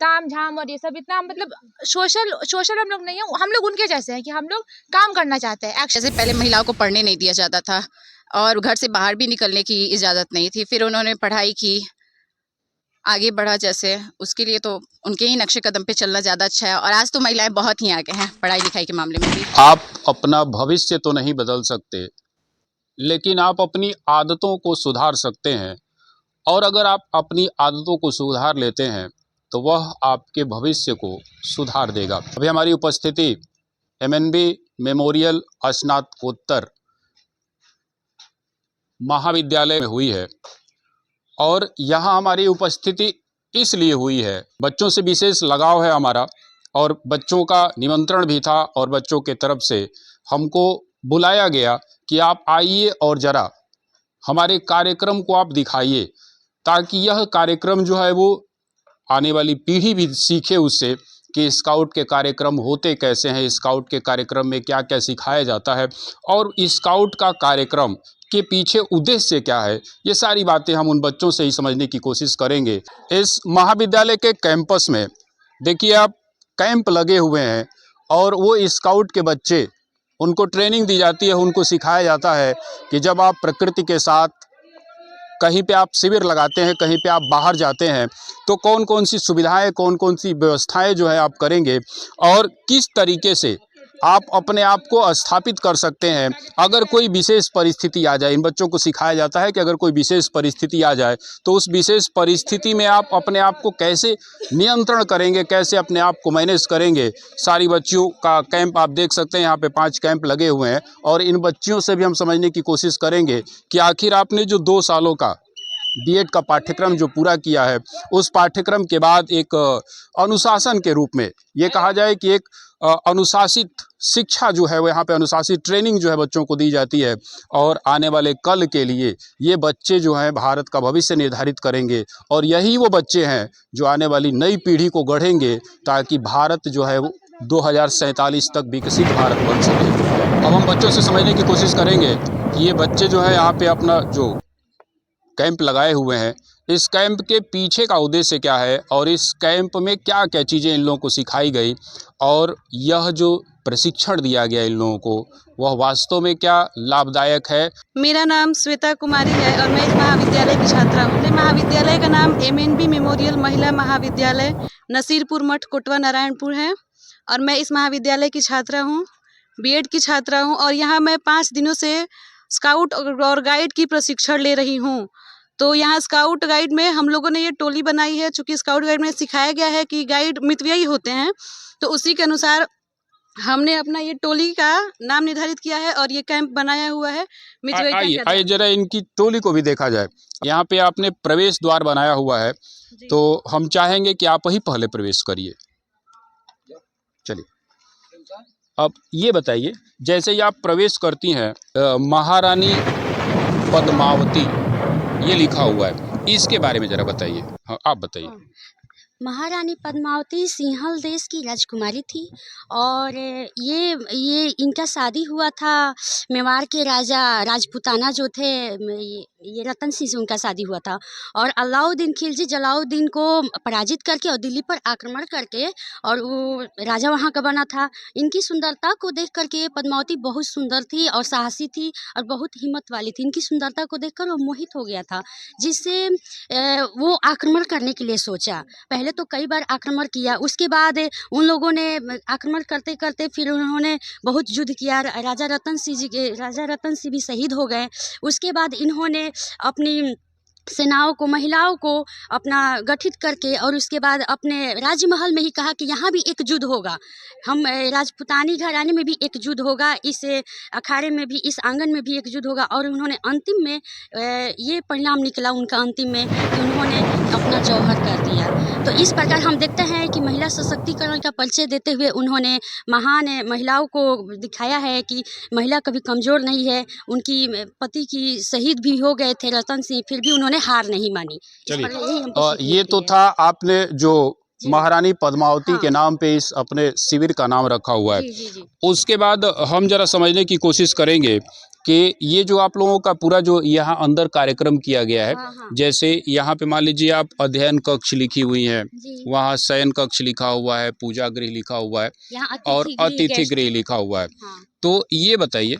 ताम झाम और ये सब इतना मतलब सोशल सोशल हम लोग नहीं है, हम लोग उनके जैसे हैं कि हम लोग काम करना चाहते हैं। जैसे पहले महिलाओं को पढ़ने नहीं दिया जाता था और घर से बाहर भी निकलने की इजाज़त नहीं थी, फिर उन्होंने पढ़ाई की, आगे बढ़ा जैसे, उसके लिए तो उनके ही नक्शे कदम पे चलना ज़्यादा अच्छा है। और आज तो महिलाएं बहुत ही आगे हैं पढ़ाई लिखाई के मामले में भी। आप अपना भविष्य तो नहीं बदल सकते, लेकिन आप अपनी आदतों को सुधार सकते हैं। और अगर आप अपनी आदतों को सुधार लेते हैं तो वह आपके भविष्य को सुधार देगा। अभी हमारी उपस्थिति MNB मेमोरियल स्नातकोत्तर महाविद्यालय में हुई है और यहाँ हमारी उपस्थिति इसलिए हुई है, बच्चों से विशेष लगाव है हमारा और बच्चों का निमंत्रण भी था और बच्चों के तरफ से हमको बुलाया गया कि आप आइए और ज़रा हमारे कार्यक्रम को आप दिखाइए, ताकि यह कार्यक्रम जो है वो आने वाली पीढ़ी भी सीखे उससे कि स्काउट के कार्यक्रम होते कैसे हैं, स्काउट के कार्यक्रम में क्या क्या सिखाया जाता है और स्काउट का कार्यक्रम के पीछे उद्देश्य क्या है। ये सारी बातें हम उन बच्चों से ही समझने की कोशिश करेंगे। इस महाविद्यालय के कैंपस में देखिए आप, कैंप लगे हुए हैं और वो स्काउट के बच्चे, उनको ट्रेनिंग दी जाती है, उनको सिखाया जाता है कि जब आप प्रकृति के साथ कहीं पे आप शिविर लगाते हैं, कहीं पे आप बाहर जाते हैं तो कौन कौन सी सुविधाएं, कौन कौन सी व्यवस्थाएं जो है आप करेंगे और किस तरीके से आप अपने आप को स्थापित कर सकते हैं अगर कोई विशेष परिस्थिति आ जाए। इन बच्चों को सिखाया जाता है कि अगर कोई विशेष परिस्थिति आ जाए तो उस विशेष परिस्थिति में आप अपने आप को कैसे नियंत्रण करेंगे, कैसे अपने आप को मैनेज करेंगे। सारी बच्चियों का कैंप आप देख सकते हैं, यहाँ पे 5 कैंप लगे हुए हैं और इन बच्चियों से भी हम समझने की कोशिश करेंगे कि आखिर आपने जो 2 सालों का B.Ed का पाठ्यक्रम जो पूरा किया है, उस पाठ्यक्रम के बाद एक अनुशासन के रूप में ये कहा जाए कि एक अनुशासित शिक्षा जो है वो यहाँ पे अनुशासित ट्रेनिंग जो है बच्चों को दी जाती है और आने वाले कल के लिए ये बच्चे जो हैं भारत का भविष्य निर्धारित करेंगे और यही वो बच्चे हैं जो आने वाली नई पीढ़ी को गढ़ेंगे ताकि भारत जो है वो 2047 तक विकसित भारत बन सके। अब हम बच्चों से समझने की कोशिश करेंगे कि ये बच्चे जो है यहाँ पे अपना जो कैंप लगाए हुए हैं, इस कैंप के पीछे का उद्देश्य क्या है और इस कैंप में क्या क्या चीज़ें इन लोगों को सिखाई गई और यह जो प्रशिक्षण दिया गया इन लोगों को वह वास्तव में क्या लाभदायक है। मेरा नाम श्वेता कुमारी है और मैं इस महाविद्यालय की छात्रा हूँ। मेरे महाविद्यालय का नाम MNB मेमोरियल महिला महाविद्यालय नसीरपुर मठ कोटवा नारायणपुर है और मैं इस महाविद्यालय की छात्रा हूँ, B.Ed की छात्रा हूँ और यहाँ मैं 5 दिनों से स्काउट और गाइड की प्रशिक्षण ले रही हूँ। तो यहाँ स्काउट गाइड में हम लोगों ने ये टोली बनाई है, चूँकि स्काउट गाइड में सिखाया गया है कि गाइड मितव्ययी होते हैं, तो उसी के अनुसार हमने अपना ये टोली का नाम निर्धारित किया है और ये कैंप बनाया हुआ है मितव्ययिता के आइए जरा इनकी टोली को भी देखा जाए। यहाँ पे आपने प्रवेश द्वार बनाया हुआ है तो हम चाहेंगे कि आप ही पहले प्रवेश करिए। चलिए, अब ये बताइए, जैसे ही आप प्रवेश करती हैं महारानी पद्मावती ये लिखा हुआ है, इसके बारे में ज़रा बताइए। हाँ, आप बताइए। महारानी पद्मावती सिंहल देश की राजकुमारी थी और ये इनका शादी हुआ था मेवाड़ के राजा राजपूताना जो थे, ये रतन सिंह से उनका शादी हुआ था और अलाउद्दीन खिलजी जलालुद्दीन को पराजित करके और दिल्ली पर आक्रमण करके और वो राजा वहाँ का बना था। इनकी सुंदरता को देख करके पद्मावती बहुत सुंदर थी और साहसी थी और बहुत हिम्मत वाली थी। इनकी सुंदरता को देखकर वो मोहित हो गया था, जिससे वो आक्रमण करने के लिए सोचा। पहले तो कई बार आक्रमण किया, उसके बाद उन लोगों ने आक्रमण करते करते फिर उन्होंने बहुत युद्ध किया। राजा रतन सिंह भी शहीद हो गए। उसके बाद इन्होंने अपनी सेनाओं को, महिलाओं को अपना गठित करके और उसके बाद अपने राजमहल में ही कहा कि यहाँ भी एक युद्ध होगा, हम राजपूतानी घराने में भी एक युद्ध होगा, इस अखाड़े में भी, इस आंगन में भी एक युद्ध होगा। और उन्होंने अंतिम में ये परिणाम निकला उनका अंतिम में कि उन्होंने अपना जौहर कर दिया। तो इस प्रकार हम देखते हैं कि महिला सशक्तिकरण का परिचय देते हुए उन्होंने महान महिलाओं को दिखाया है कि महिला कभी कमज़ोर नहीं है। उनकी पति की शहीद भी हो गए थे रतन सिंह, फिर भी उन्होंने हार नहीं मानी। चलिए, ये तो था आपने जो महारानी पद्मावती के नाम पे इस अपने शिविर का नाम रखा हुआ है। जी। उसके बाद हम जरा समझने की कोशिश करेंगे कि ये जो आप लोगों का पूरा जो यहाँ अंदर कार्यक्रम किया गया है, हाँ हाँ जैसे यहाँ पे मान लीजिए आप अध्ययन कक्ष लिखी हुई हैं, जी। वहाँ शयन कक्ष लिखा हुआ है, पूजा गृह लिखा हुआ है यहाँ और अतिथि गृह अतिथि गेस्ट गृह लिखा हुआ है। हाँ तो ये बताइए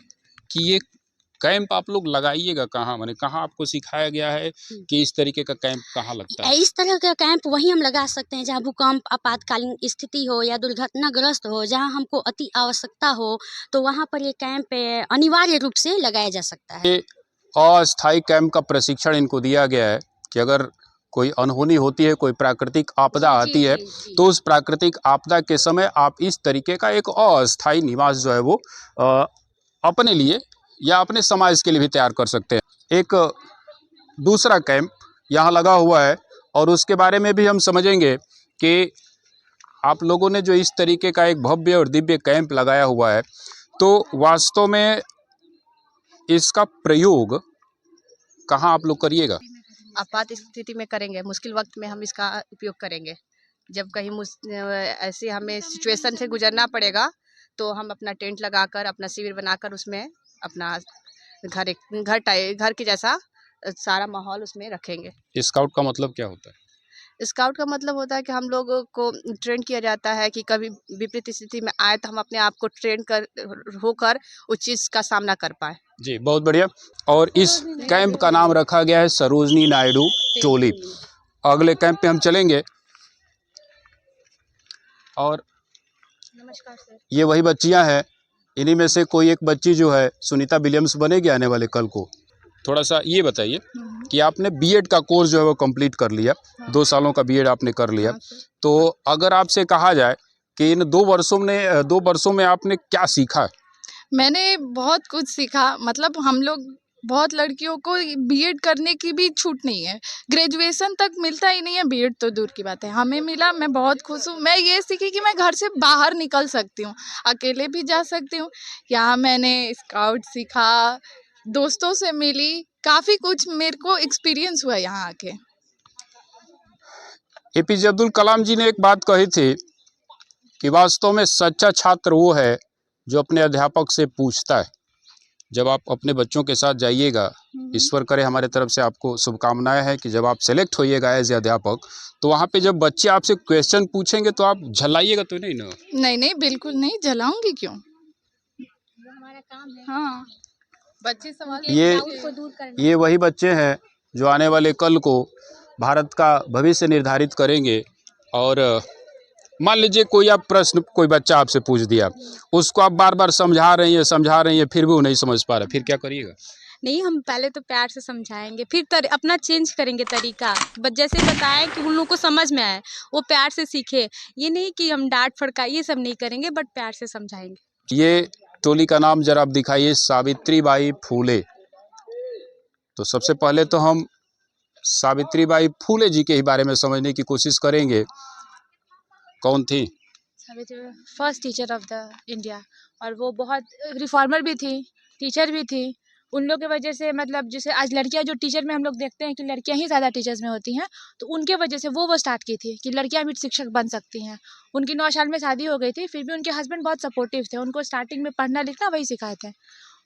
कि ये कैंप आप लोग लगाइएगा कहाँ, माने कहाँ आपको सिखाया गया है कि इस तरीके का कैंप कहाँ लगता है? इस तरह का कैंप वहीं हम लगा सकते हैं जहाँ भूकंप आपातकालीन स्थिति हो या दुर्घटनाग्रस्त हो, जहाँ हमको अति आवश्यकता हो, तो वहाँ पर ये कैंप अनिवार्य रूप से लगाया जा सकता है। ये अस्थायी कैंप का प्रशिक्षण इनको दिया गया है कि अगर कोई अनहोनी होती है, कोई प्राकृतिक आपदा आती है, तो उस प्राकृतिक आपदा के समय आप इस तरीके का एक अस्थायी निवास जो है वो अपने लिए या अपने समाज के लिए भी तैयार कर सकते हैं। एक दूसरा कैंप यहाँ लगा हुआ है और उसके बारे में भी हम समझेंगे कि आप लोगों ने जो इस तरीके का एक भव्य और दिव्य कैंप लगाया हुआ है, तो वास्तव में इसका प्रयोग कहाँ आप लोग करिएगा? आपात स्थिति में करेंगे, मुश्किल वक्त में हम इसका उपयोग करेंगे। जब कहीं ऐसे हमें सिचुएशन से गुजरना पड़ेगा तो हम अपना टेंट लगाकर, अपना शिविर बनाकर उसमें अपना घर के जैसा सारा माहौल उसमें रखेंगे। स्काउट का मतलब क्या होता है? स्काउट का मतलब होता है कि हम लोगों को ट्रेन किया जाता है कि कभी विपरीत स्थिति में आए तो हम अपने आप को ट्रेन होकर उस चीज़ का सामना कर पाए। जी, बहुत बढ़िया। और इस कैंप का नाम रखा गया है सरोजनी नायडू टोली। अगले कैंप पे हम चलेंगे और नमस्कार सर। ये वही बच्चियां हैं, इन्हीं में से कोई एक बच्ची जो है सुनीता विलियम्स बनेगी आने वाले कल को। थोड़ा सा ये बताइए कि आपने बीएड का कोर्स जो है वो कंप्लीट कर लिया, 2 सालों का बीएड आपने कर लिया, तो अगर आपसे कहा जाए कि इन 2 वर्षों में आपने क्या सीखा? मैंने बहुत कुछ सीखा। मतलब हम लोग बहुत लड़कियों को बीएड करने की भी छूट नहीं है, ग्रेजुएशन तक मिलता ही नहीं है, बीएड तो दूर की बात है। हमें मिला, मैं बहुत खुश हूँ। मैं ये सीखी कि मैं घर से बाहर निकल सकती हूँ, अकेले भी जा सकती हूँ। यहाँ मैंने स्काउट सीखा, दोस्तों से मिली, काफ़ी कुछ मेरे को एक्सपीरियंस हुआ यहाँ आके। एपीजे अब्दुल कलाम जी ने एक बात कही थी कि वास्तव में सच्चा छात्र वो है जो अपने अध्यापक से पूछता है। जब आप अपने बच्चों के साथ जाइएगा, ईश्वर करे हमारे तरफ से आपको शुभकामनाएं हैं कि जब आप सेलेक्ट होइएगा एज ए अध्यापक, तो वहाँ पे जब बच्चे आपसे क्वेश्चन पूछेंगे तो आप झल्लाइएगा तो नहीं ना? नहीं, बिल्कुल नहीं, झलाऊंगी क्यों? हमारा काम है। हाँ, बच्चे सवाल ये वही बच्चे हैं जो आने वाले कल को भारत का भविष्य निर्धारित करेंगे। और मान लीजिए कोई बच्चा आपसे पूछ दिया, उसको आप बार बार समझा रही हैं, फिर भी वो नहीं समझ पा रहा, फिर क्या करिएगा? नहीं, हम पहले तो प्यार से समझाएंगे, फिर अपना चेंज करेंगे तरीका। जैसे बताएं कि उन लोगों को समझ में आए, वो प्यार से सीखे। ये नहीं कि हम डांट फटका ये सब नहीं करेंगे, बट प्यार से समझाएंगे। ये टोली का नाम जरा आप दिखाइए, सावित्रीबाई फूले। तो सबसे पहले तो हम सावित्रीबाई फूले जी के ही बारे में समझने की कोशिश करेंगे। कौन थी? First teacher of the India, और वो बहुत रिफॉर्मर भी थी, टीचर भी थी। उन लोग की वजह से, मतलब जैसे आज लड़कियां जो टीचर में हम लोग देखते हैं कि लड़कियां ही ज़्यादा टीचर्स में होती हैं, तो उनके वजह से वो स्टार्ट की थी कि लड़कियां भी शिक्षक बन सकती हैं। उनकी 9 साल में शादी हो गई थी, फिर भी उनके हस्बैंड बहुत सपोर्टिव थे, उनको स्टार्टिंग में पढ़ना लिखना वही सिखाए थे।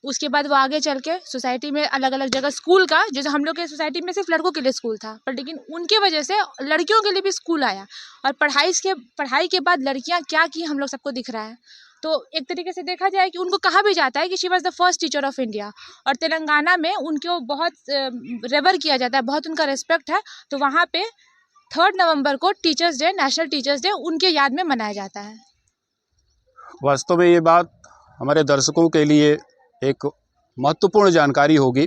उसके बाद वो आगे चल के सोसाइटी में अलग अलग जगह स्कूल का, जैसे हम लोग के सोसाइटी में सिर्फ लड़कों के लिए स्कूल था, पर लेकिन उनके वजह से लड़कियों के लिए भी स्कूल आया। और पढ़ाई के बाद लड़कियां क्या की हम लोग सबको दिख रहा है। तो एक तरीके से देखा जाए कि उनको कहा भी जाता है कि she was the first teacher of India. और तेलंगाना में उनको बहुत रेवर किया जाता है, बहुत उनका रिस्पेक्ट है। तो वहाँ पे 3 नवंबर को teachers day, national teachers day उनके याद में मनाया जाता है। वास्तव में ये बात हमारे दर्शकों के लिए एक महत्वपूर्ण जानकारी होगी।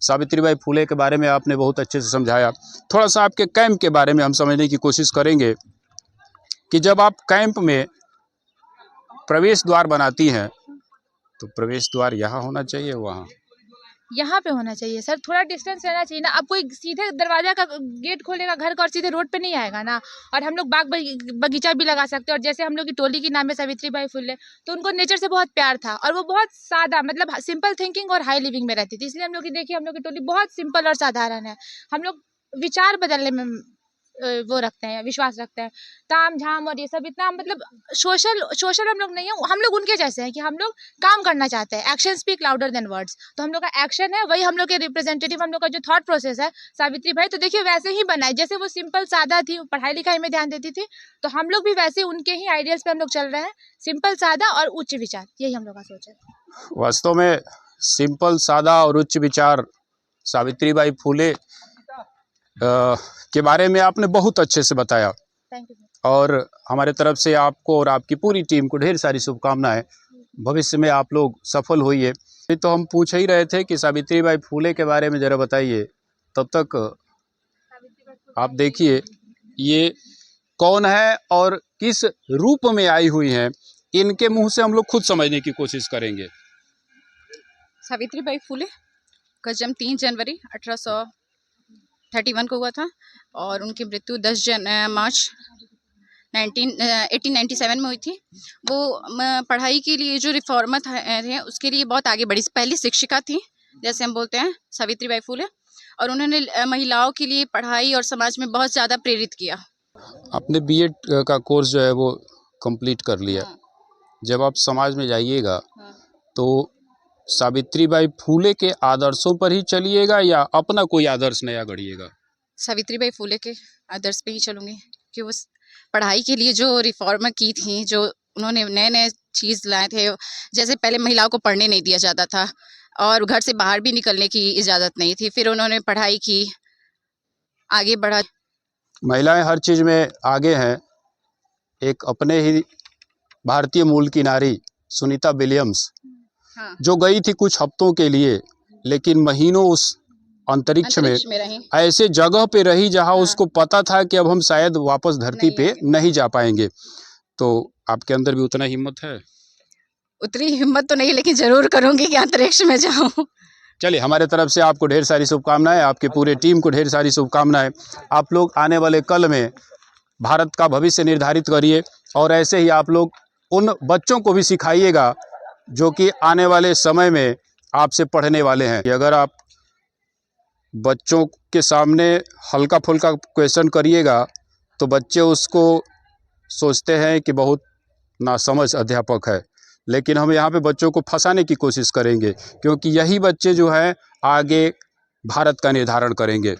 सावित्रीबाई फूले के बारे में आपने बहुत अच्छे से समझाया। थोड़ा सा आपके कैंप के बारे में हम समझने की कोशिश करेंगे कि जब आप कैंप में प्रवेश द्वार बनाती हैं, तो प्रवेश द्वार यहाँ होना चाहिए, वहाँ यहाँ पे होना चाहिए सर, थोड़ा डिस्टेंस रहना चाहिए ना। अब कोई सीधे दरवाजा का गेट खोलेगा घर का और सीधे रोड पे नहीं आएगा ना। और हम लोग बाग बगीचा भी लगा सकते हैं। और जैसे हम लोग की टोली की नाम है सावित्रीबाई फुले, तो उनको नेचर से बहुत प्यार था और वो बहुत सादा, मतलब सिंपल थिंकिंग और हाई लिविंग में रहती थी। इसलिए हम लोग की देखिए, हम लोग की टोली बहुत सिंपल और साधारण है। हम लोग विचार बदलने में वो रखते हैं, विश्वास रखते हैं। ताम झाम और ये सब इतना मतलब सोशल हम लोग नहीं है, हम लोग उनके जैसे हैं कि हम लोग काम करना चाहते हैं। Action speak louder than words. तो हम लोग का एक्शन है, वही हम लोग के रिप्रेजेंटेटिव, हम लोग का जो थॉट प्रोसेस है सावित्री भाई, तो देखिए वैसे ही बनाए। जैसे वो सिंपल सादा थी, पढ़ाई लिखाई में ध्यान देती थी, तो हम लोग भी वैसे उनके ही आइडियाज पे हम लोग चल रहे हैं। सिंपल सादा और उच्च विचार, यही हम लोग का सोच है। वास्तव में सिंपल सादा और उच्च विचार सावित्रीबाई फूले के बारे में आपने बहुत अच्छे से बताया, थैंक यू। और हमारे तरफ से आपको और आपकी पूरी टीम को ढेर सारी शुभकामनाएं। भविष्य में आप लोग सफल होइए। तो हम पूछ ही रहे थे कि सावित्रीबाई फूले के बारे में ज़रा बताइए। तब तक आप देखिए ये कौन है और किस रूप में आई हुई हैं, इनके मुंह से हम लोग खुद समझने की कोशिश करेंगे। सावित्रीबाई फूले का जन्म 3 जनवरी 1831 को हुआ था और उनकी मृत्यु 10 मार्च 1897 में हुई थी। वो पढ़ाई के लिए जो रिफॉर्मर थे उसके लिए बहुत आगे बढ़ी। पहली शिक्षिका थी, जैसे हम बोलते हैं सावित्रीबाई फूले, और उन्होंने महिलाओं के लिए पढ़ाई और समाज में बहुत ज़्यादा प्रेरित किया। आपने बीएड का कोर्स जो है वो कंप्लीट कर लिया। जब आप समाज में जाइएगा तो सावित्रीबाई फूले के आदर्शों पर ही चलिएगा या अपना कोई आदर्श नया गढ़िएगा? सावित्रीबाई फूले के आदर्श पे ही चलूँगी कि वो पढ़ाई के लिए जो रिफॉर्मर की थी, जो उन्होंने नए नए चीज़ लाए थे। जैसे पहले महिलाओं को पढ़ने नहीं दिया जाता था और घर से बाहर भी निकलने की इजाज़त नहीं थी, फिर उन्होंने पढ़ाई की, आगे बढ़ा। महिलाएं हर चीज़ में आगे हैं। एक अपने ही भारतीय मूल की नारी सुनीता विलियम्स, जो गई थी कुछ हफ्तों के लिए, लेकिन महीनों उस अंतरिक्ष में रही। ऐसे जगह पे रही जहां उसको पता था कि अब हम शायद वापस धरती पे नहीं जा पाएंगे। तो आपके अंदर भी उतना हिम्मत है? उतनी हिम्मत तो नहीं, लेकिन जरूर करूंगी कि अंतरिक्ष में जाऊं। चलिए, हमारे तरफ से आपको ढेर सारी शुभकामनाएं, आपके पूरे टीम को ढेर सारी शुभकामनाएं। आप लोग आने वाले कल में भारत का भविष्य निर्धारित करिए, और ऐसे ही आप लोग उन बच्चों को भी सिखाइएगा जो कि आने वाले समय में आपसे पढ़ने वाले हैं। अगर आप बच्चों के सामने हल्का फुल्का क्वेश्चन करिएगा तो बच्चे उसको सोचते हैं कि बहुत नासमझ अध्यापक है, लेकिन हम यहाँ पे बच्चों को फंसाने की कोशिश करेंगे, क्योंकि यही बच्चे जो हैं आगे भारत का निर्धारण करेंगे।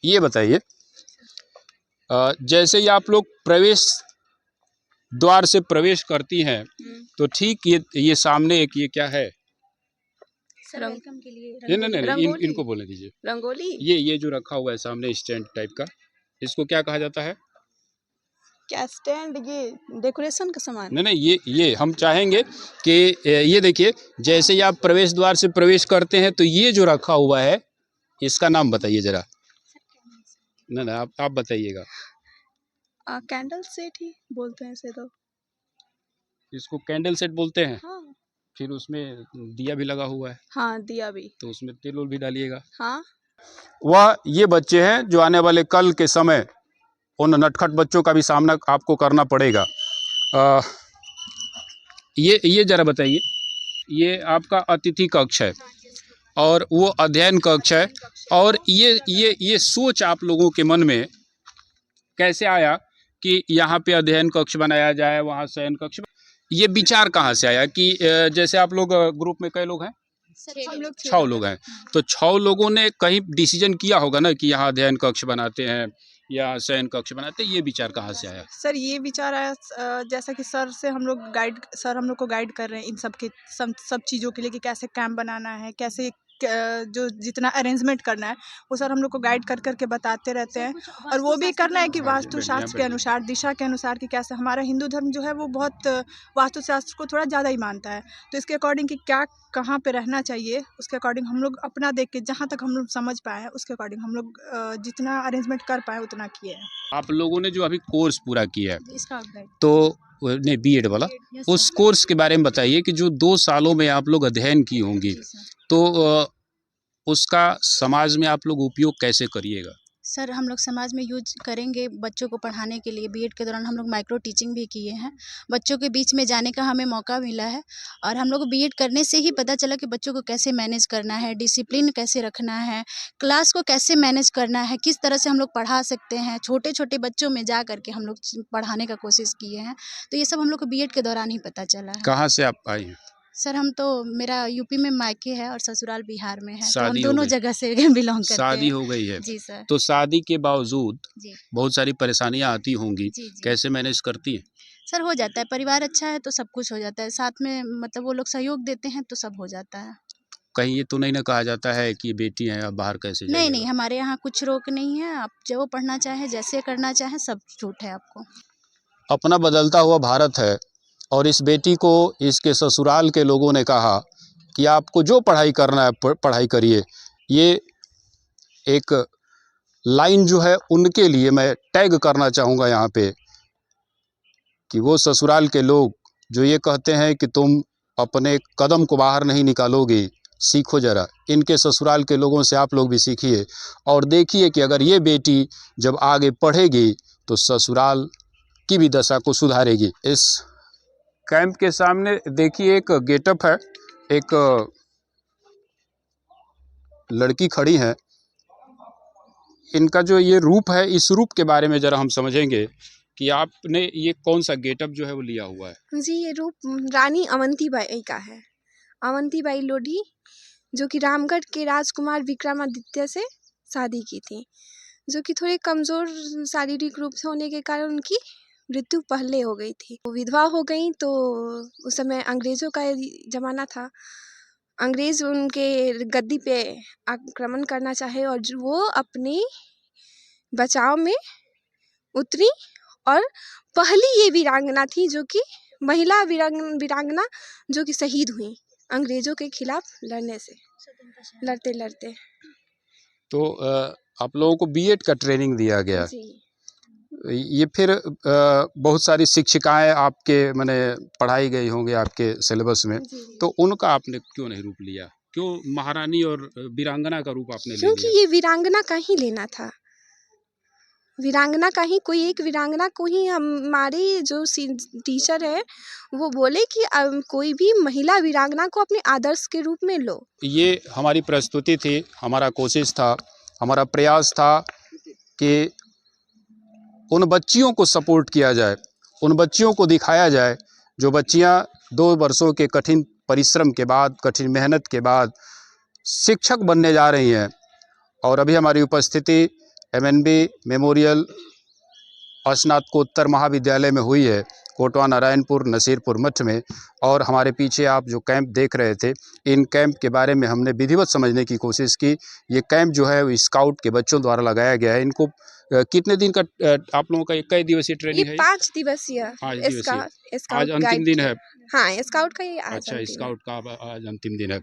ये बताइए, जैसे ही आप लोग प्रवेश द्वार से प्रवेश करती हैं तो ठीक ये सामने एक ये क्या है? वेलकम के लिए नहीं, इनको बोलने दीजिए। रंगोली। ये जो रखा हुआ है सामने स्टैंड टाइप का, इसको क्या कहा जाता है? क्या स्टैंड? ये डेकोरेशन का सामान। नहीं, ये हम चाहेंगे कि ये देखिए, जैसे ही आप प्रवेश द्वार से प्रवेश करते हैं तो ये जो रखा हुआ है इसका नाम बताइए जरा। नहीं, आप बताइएगा। कैंडल सेट ही बोलते हैं इसे तो। इसको कैंडल सेट बोलते हैं। हाँ। फिर उसमें दिया भी लगा हुआ है। हाँ, दिया भी। तो उसमें तेल भी डालिएगा। हाँ। वह ये बच्चे हैं जो आने वाले कल के समय उन नटखट बच्चों का भी सामना आपको करना पड़ेगा। ये जरा बताइए, ये आपका अतिथि कक्ष है और वो अध्ययन कक्ष है, और ये सोच आप लोगों के मन में कैसे आया कि यहाँ पे अध्ययन कक्ष बनाया जाए, वहाँ शयन कक्ष? ये विचार कहाँ से आया कि जैसे आप लोग ग्रुप में कई लोग हैं? 6 लोग हैं। तो 6 लोगों ने कहीं डिसीजन किया होगा ना कि यहाँ अध्ययन कक्ष बनाते हैं या शयन कक्ष बनाते हैं। ये विचार कहाँ से आया? सर, ये विचार आया जैसा कि सर हम लोग को गाइड कर रहे हैं इन सब चीज़ों के लिए कि कैसे कैंप बनाना है, कैसे जो जितना अरेंजमेंट करना है वो सर हम लोग को गाइड कर करके बताते रहते हैं। और वो भी करना है कि वास्तुशास्त्र के अनुसार, दिशा के अनुसार कि कैसे हमारा हिंदू धर्म जो है वो बहुत वास्तुशास्त्र को थोड़ा ज़्यादा ही मानता है। तो इसके अकॉर्डिंग कि क्या कहाँ पे रहना चाहिए, उसके अकॉर्डिंग हम लोग अपना देख के जहाँ तक हम लोग समझ पाए हैं उसके अकॉर्डिंग हम लोग जितना अरेंजमेंट कर पाए उतना किए हैं। आप लोगों ने जो अभी कोर्स पूरा किया है तो नहीं, बीएड वाला, उस कोर्स के बारे में बताइए कि जो 2 सालों में आप लोग अध्ययन की होंगी, तो उसका समाज में आप लोग उपयोग कैसे करिएगा? सर हम लोग समाज में यूज करेंगे बच्चों को पढ़ाने के लिए। बीएड के दौरान हम लोग माइक्रो टीचिंग भी किए हैं। बच्चों के बीच में जाने का हमें मौका मिला है और हम लोग को बीएड करने से ही पता चला कि बच्चों को कैसे मैनेज करना है, डिसिप्लिन कैसे रखना है, क्लास को कैसे मैनेज करना है, किस तरह से हम लोग पढ़ा सकते हैं। छोटे छोटे बच्चों में जा करके हम लोग पढ़ाने का कोशिश किए हैं। तो ये सब हम लोग को बीएड के दौरान ही पता चला है। कहाँ से आप आई हैं? सर हम तो मेरा यूपी में मायके है और ससुराल बिहार में है, तो हम शादी हो दोनों गई? जगह से बिलोंग करते शादी हैं। हो गई है जी सर। तो शादी के बावजूद जी बहुत सारी परेशानियां आती होंगी, जी जी कैसे मैनेज करती हैं? सर हो जाता है। परिवार अच्छा है तो सब कुछ हो जाता है। साथ में मतलब वो लोग सहयोग देते हैं तो सब हो जाता है। कहीं ये तो नहीं ना कहा जाता है कि बेटी हैं अब बाहर कैसे नहीं जाइएगा? नहीं, हमारे यहाँ कुछ रोक नहीं है। आप जो पढ़ना चाहे, जैसे करना चाहे, सब छूट है आपको। अपना बदलता हुआ भारत है और इस बेटी को इसके ससुराल के लोगों ने कहा कि आपको जो पढ़ाई करना है पढ़ाई करिए। ये एक लाइन जो है उनके लिए मैं टैग करना चाहूँगा यहाँ पे कि वो ससुराल के लोग जो ये कहते हैं कि तुम अपने कदम को बाहर नहीं निकालोगे, सीखो ज़रा। इनके ससुराल के लोगों से आप लोग भी सीखिए और देखिए कि अगर ये बेटी जब आगे पढ़ेगी तो ससुराल की भी दशा को सुधारेगी। इस कैंप के सामने देखिए एक गेटअप है, एक लड़की खड़ी है। इनका जो ये रूप है, इस रूप के बारे में ज़रा हम समझेंगे कि आपने ये कौन सा गेटअप जो है वो लिया हुआ है। जी ये रूप रानी अवंतीबाई का है। अवंतीबाई लोधी जो कि रामगढ़ के राजकुमार विक्रमादित्य से शादी की थी, जो कि थोड़े कमज़ोर शारीरिक रूप से होने के कारण उनकी मृत्यु पहले हो गई थी। वो विधवा हो गई तो उस समय अंग्रेज़ों का ज़माना था। अंग्रेज़ उनके गद्दी पे आक्रमण करना चाहे और वो अपनी बचाव में उतरी और पहली ये वीरांगना थी जो कि महिला वीरांगना जो कि शहीद हुई अंग्रेज़ों के खिलाफ लड़ते लड़ते। तो आप लोगों को बीएड का ट्रेनिंग दिया गया। जी ये फिर बहुत सारी शिक्षिकाएं आपके माने पढ़ाई गई होंगे आपके सिलेबस में, जी तो उनका आपने क्यों नहीं रूप लिया? क्यों महारानी और वीरांगना का रूप आपने ले क्योंकि लिया? ये वीरांगना का ही लेना था। वीरांगना का ही कोई एक वीरांगना को ही हमारे जो टीचर है वो बोले कि कोई भी महिला वीरांगना को अपने आदर्श के रूप में लो। ये हमारी प्रस्तुति थी, हमारा कोशिश था, हमारा प्रयास था कि उन बच्चियों को सपोर्ट किया जाए, उन बच्चियों को दिखाया जाए जो बच्चियां 2 वर्षों के कठिन परिश्रम के बाद, कठिन मेहनत के बाद शिक्षक बनने जा रही हैं। और अभी हमारी उपस्थिति एमएनबी मेमोरियल स्नातकोत्तर महाविद्यालय में हुई है, कोटवा नारायणपुर नसीरपुर मठ में। और हमारे पीछे आप जो कैंप देख रहे थे, इन कैंप के बारे में हमने विधिवत समझने की कोशिश की। ये कैंप जो है वो स्काउट के बच्चों द्वारा लगाया गया है। इनको कितने दिन का आप लोगों का कई दिवसीय ट्रेनिंग है? 5 दिवसीय। 5 दिवसीय। स्काउट आज अंतिम दिन है। हाँ स्काउट का ये आज अच्छा, अंतिम है। स्काउट का आज अंतिम दिन है।